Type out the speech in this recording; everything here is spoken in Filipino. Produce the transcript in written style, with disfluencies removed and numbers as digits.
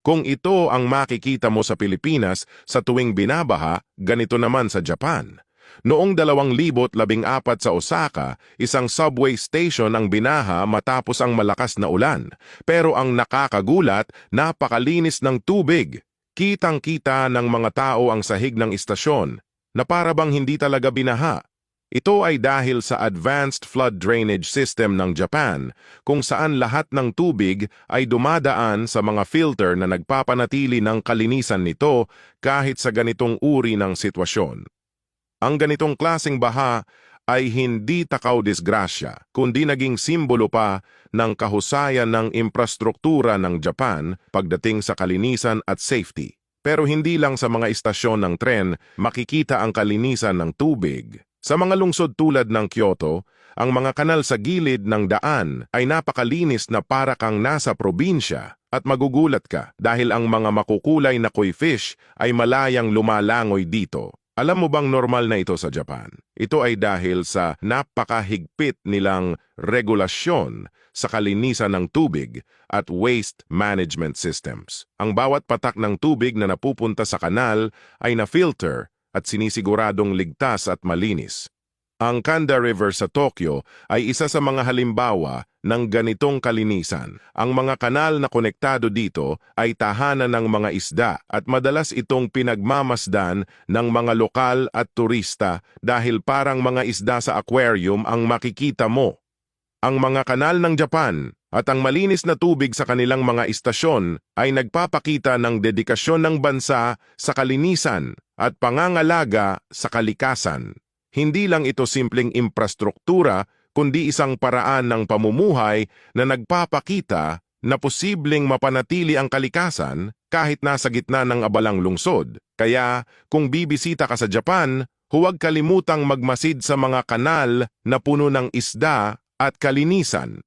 Kung ito ang makikita mo sa Pilipinas sa tuwing binabaha, ganito naman sa Japan. Noong 2014 sa Osaka, isang subway station ang binaha matapos ang malakas na ulan. Pero ang nakakagulat, napakalinis ng tubig. Kitang-kita ng mga tao ang sahig ng istasyon na para bang hindi talaga binaha. Ito ay dahil sa Advanced Flood Drainage System ng Japan, kung saan lahat ng tubig ay dumadaan sa mga filter na nagpapanatili ng kalinisan nito kahit sa ganitong uri ng sitwasyon. Ang ganitong klaseng baha ay hindi takaw disgrasya, kundi naging simbolo pa ng kahusayan ng infrastruktura ng Japan pagdating sa kalinisan at safety. Pero hindi lang sa mga istasyon ng tren makikita ang kalinisan ng tubig. Sa mga lungsod tulad ng Kyoto, ang mga kanal sa gilid ng daan ay napakalinis na para kang nasa probinsya at magugulat ka dahil ang mga makukulay na koi fish ay malayang lumalangoy dito. Alam mo bang normal na ito sa Japan? Ito ay dahil sa napakahigpit nilang regulasyon sa kalinisan ng tubig at waste management systems. Ang bawat patak ng tubig na napupunta sa kanal ay na-filter at sinisiguradong ligtas at malinis. Ang Kanda River sa Tokyo ay isa sa mga halimbawa ng ganitong kalinisan. Ang mga kanal na konektado dito ay tahanan ng mga isda at madalas itong pinagmamasdan ng mga lokal at turista dahil parang mga isda sa aquarium ang makikita mo. Ang mga kanal ng Japan at ang malinis na tubig sa kanilang mga istasyon ay nagpapakita ng dedikasyon ng bansa sa kalinisan at pangangalaga sa kalikasan. Hindi lang ito simpleng infrastruktura, kundi isang paraan ng pamumuhay na nagpapakita na posibleng mapanatili ang kalikasan kahit nasa gitna ng abalang lungsod. Kaya kung bibisita ka sa Japan, huwag kalimutang magmasid sa mga kanal na puno ng isda at kalinisan.